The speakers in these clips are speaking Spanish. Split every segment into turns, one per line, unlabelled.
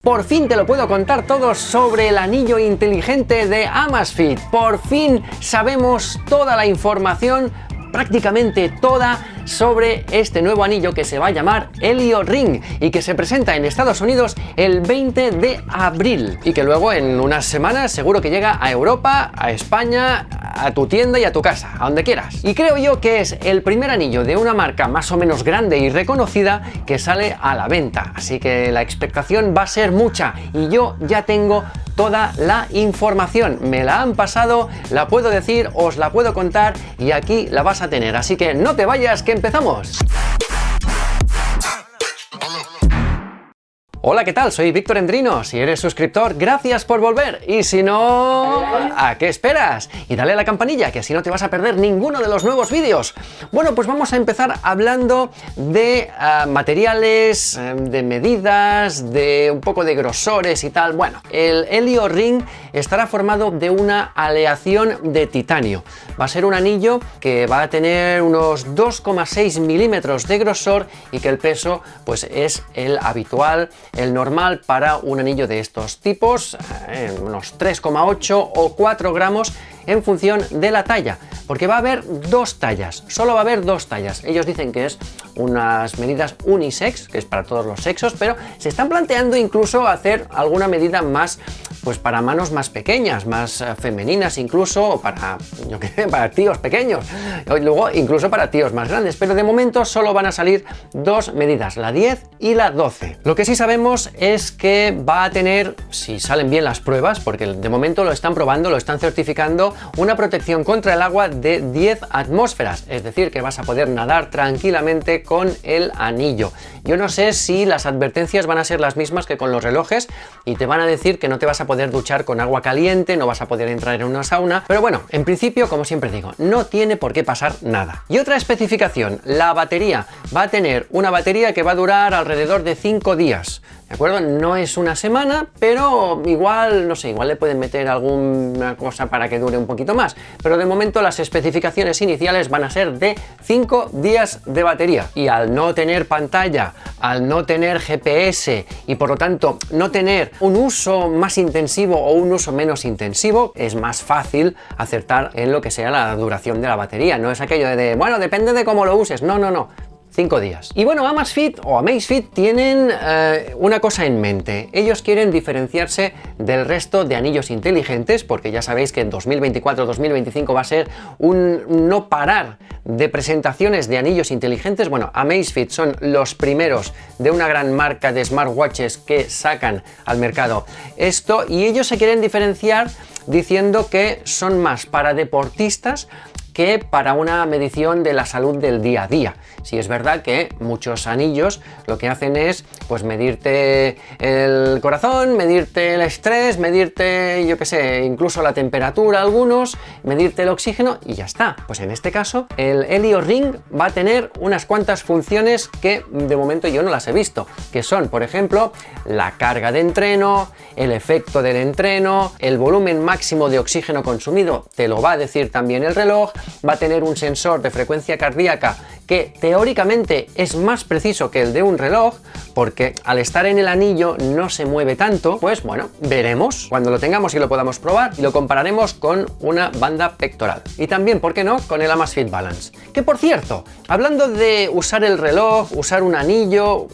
Por fin te lo puedo contar todo sobre el anillo inteligente de Amazfit. Por fin sabemos toda la información, prácticamente toda, sobre este nuevo anillo que se va a llamar Helio Ring y que se presenta en Estados Unidos el 20 de abril y que luego en unas semanas seguro que llega a Europa, a España, a tu tienda y a tu casa, a donde quieras. Y creo yo que es el primer anillo de una marca más o menos grande y reconocida que sale a la venta, así que la expectación va a ser mucha y yo ya tengo toda la información, me la han pasado, la puedo decir, os la puedo contar y aquí la vas a tener, así que no te vayas, que empezamos. Hola, ¿qué tal? Soy Víctor Endrino. Si eres suscriptor, gracias por volver. Y si no, ¿a qué esperas? Y dale a la campanilla, que así no te vas a perder ninguno de los nuevos vídeos. Bueno, pues vamos a empezar hablando de materiales, de medidas, de un poco de grosores y tal. Bueno, el Helio Ring estará formado de una aleación de titanio. Va a ser un anillo que va a tener unos 2,6 milímetros de grosor y que el peso pues es el habitual, el normal para un anillo de estos tipos, unos 3,8 o 4 gramos en función de la talla, porque va a haber dos tallas, solo va a haber dos tallas. Ellos dicen que es unas medidas unisex, que es para todos los sexos, pero se están planteando incluso hacer alguna medida más, pues para manos más pequeñas, más femeninas incluso, o para, yo qué sé, para tíos pequeños, y luego incluso para tíos más grandes, pero de momento solo van a salir dos medidas, la 10 y la 12. Lo que sí sabemos es que va a tener, si salen bien las pruebas, porque de momento lo están probando, lo están certificando, una protección contra el agua de 10 atmósferas, es decir, que vas a poder nadar tranquilamente con el anillo. Yo no sé si las advertencias van a ser las mismas que con los relojes y te van a decir que no te vas a poder duchar con agua caliente, no vas a poder entrar en una sauna, pero bueno, en principio, como siempre digo, no tiene por qué pasar nada. Y otra especificación, la batería. Va a tener una batería que va a durar alrededor de 5 días. ¿De acuerdo? No es una semana, pero igual, no sé, igual le pueden meter alguna cosa para que dure un poquito más. Pero de momento las especificaciones iniciales van a ser de 5 días de batería. Y al no tener pantalla, al no tener GPS y por lo tanto no tener un uso más intensivo o un uso menos intensivo, es más fácil acertar en lo que sea la duración de la batería. No es aquello de, bueno, depende de cómo lo uses. No, no, no. 5 días. Y bueno, Amazfit o Amazfit tienen una cosa en mente. Ellos quieren diferenciarse del resto de anillos inteligentes, porque ya sabéis que en 2024-2025 va a ser un no parar de presentaciones de anillos inteligentes. Bueno, Amazfit son los primeros de una gran marca de smartwatches que sacan al mercado esto, y ellos se quieren diferenciar diciendo que son más para deportistas que para una medición de la salud del día a día. Sí, es verdad que muchos anillos lo que hacen es pues medirte el corazón, medirte el estrés, medirte, yo qué sé, incluso la temperatura algunos, medirte el oxígeno y ya está. Pues en este caso el Helio Ring va a tener unas cuantas funciones que de momento yo no las he visto, que son, por ejemplo, la carga de entreno, el efecto del entreno, el volumen máximo de oxígeno consumido, te lo va a decir también el reloj, va a tener un sensor de frecuencia cardíaca que teóricamente es más preciso que el de un reloj, porque al estar en el anillo no se mueve tanto. Pues bueno, veremos cuando lo tengamos y lo podamos probar y lo compararemos con una banda pectoral. Y también, ¿por qué no?, con el Amazfit Balance. Que por cierto, hablando de usar el reloj, usar un anillo,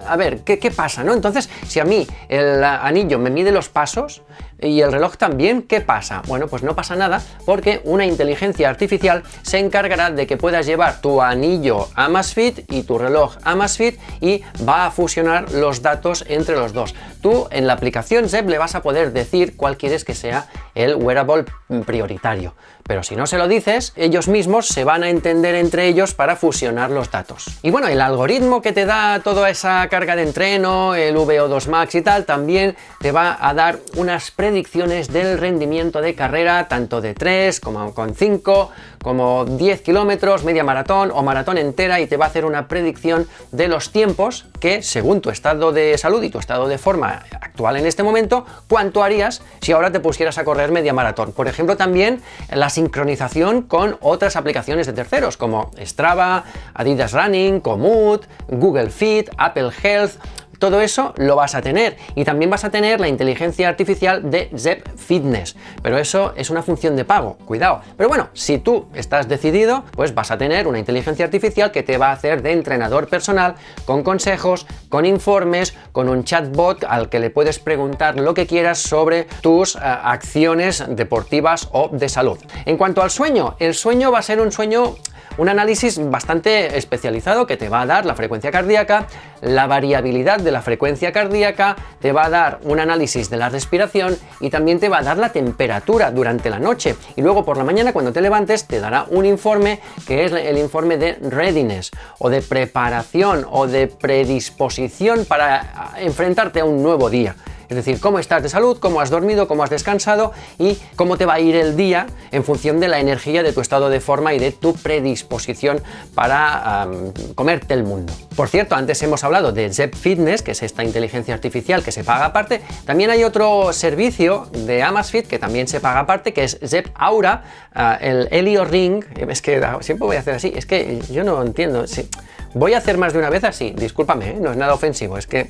a ver, ¿qué pasa, no? Entonces, si a mí el anillo me mide los pasos y el reloj también, ¿qué pasa? Bueno, pues no pasa nada, porque una inteligencia artificial se encargará de que puedas llevar tu anillo Amazfit y tu reloj Amazfit y va a fusionar los datos entre los dos. Tú en la aplicación Zepp le vas a poder decir cuál quieres que sea el wearable prioritario, pero si no se lo dices, ellos mismos se van a entender entre ellos para fusionar los datos. Y bueno, el algoritmo que te da toda esa carga de entreno, el VO2 Max y tal, también te va a dar unas predicciones del rendimiento de carrera, tanto de 3 como con 5, como 10 kilómetros, media maratón o maratón entera, y te va a hacer una predicción de los tiempos que, según tu estado de salud y tu estado de forma actual en este momento, cuánto harías si ahora te pusieras a correr media maratón. Por ejemplo, también la sincronización con otras aplicaciones de terceros como Strava, Adidas Running, Komoot, Google Fit, Apple Health. todo eso lo vas a tener. Y también vas a tener la inteligencia artificial de Zepp Fitness, pero eso es una función de pago, cuidado. Pero bueno, si tú estás decidido, pues vas a tener una inteligencia artificial que te va a hacer de entrenador personal, con consejos, con informes, con un chatbot al que le puedes preguntar lo que quieras sobre tus acciones deportivas o de salud. En cuanto al sueño, el sueño va a ser un análisis bastante especializado que te va a dar la frecuencia cardíaca, la variabilidad de la frecuencia cardíaca, te va a dar un análisis de la respiración y también te va a dar la temperatura durante la noche. Y luego por la mañana, cuando te levantes, te dará un informe que es el informe de readiness, o de preparación o de predisposición para enfrentarte a un nuevo día. Es decir, cómo estás de salud, cómo has dormido, cómo has descansado y cómo te va a ir el día en función de la energía, de tu estado de forma y de tu predisposición para comerte el mundo. Por cierto, antes hemos hablado de Zepp Fitness, que es esta inteligencia artificial que se paga aparte. También hay otro servicio de Amazfit que también se paga aparte, que es Zepp Aura, el Helio Ring. Es que siempre voy a hacer así, es que yo no entiendo. Sí. Voy a hacer más de una vez así, discúlpame, no es nada ofensivo, es que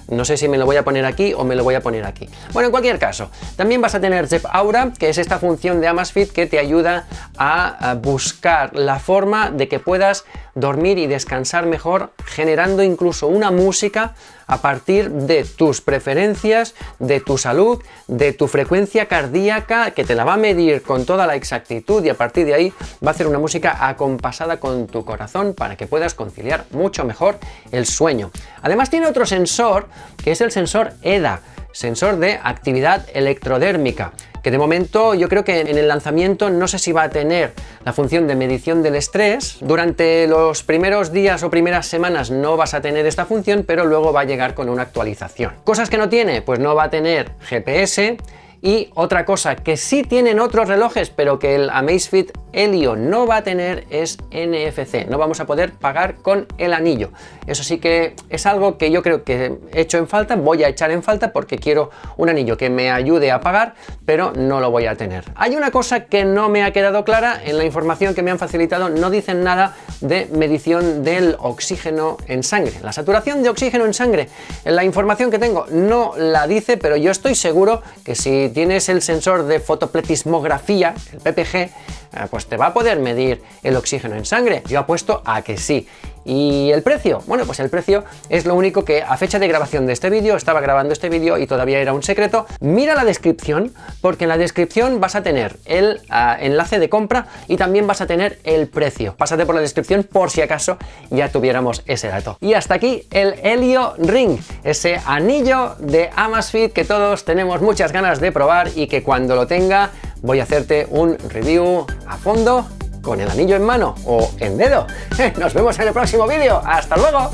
no sé si me lo voy a poner aquí o me lo voy a poner aquí. Bueno, en cualquier caso, también vas a tener Zepp Aura, que es esta función de Amazfit que te ayuda a buscar la forma de que puedas dormir y descansar mejor, generando incluso una música a partir de tus preferencias, de tu salud, de tu frecuencia cardíaca, que te la va a medir con toda la exactitud y a partir de ahí va a hacer una música acompasada con tu corazón para que puedas conciliar mucho mejor el sueño. Además tiene otro sensor, que es el sensor EDA, sensor de actividad electrodérmica, que de momento yo creo que en el lanzamiento no sé si va a tener la función de medición del estrés. Durante los primeros días o primeras semanas no vas a tener esta función, pero luego va a llegar con una actualización. Cosas que no tiene, pues no va a tener GPS. Y otra cosa que sí tienen otros relojes, pero que el Amazfit Helio no va a tener, es NFC. No vamos a poder pagar con el anillo. Eso sí que es algo que yo creo que he hecho en falta, voy a echar en falta porque quiero un anillo que me ayude a pagar, pero no lo voy a tener. Hay una cosa que no me ha quedado clara en la información que me han facilitado, no dicen nada de medición del oxígeno en sangre. La saturación de oxígeno en sangre, en la información que tengo no la dice, pero yo estoy seguro que si tienes el sensor de fotopletismografía, el PPG, pues te va a poder medir el oxígeno en sangre. Yo apuesto a que sí. ¿Y el precio? Bueno, pues el precio es lo único que a fecha de grabación de este vídeo, estaba grabando este vídeo y todavía era un secreto. Mira la descripción, porque en la descripción vas a tener el enlace de compra y también vas a tener el precio. Pásate por la descripción por si acaso ya tuviéramos ese dato. Y hasta aquí el Helio Ring, ese anillo de Amazfit que todos tenemos muchas ganas de probar y que cuando lo tenga voy a hacerte un review a fondo con el anillo en mano o en dedo. Nos vemos en el próximo vídeo. ¡Hasta luego!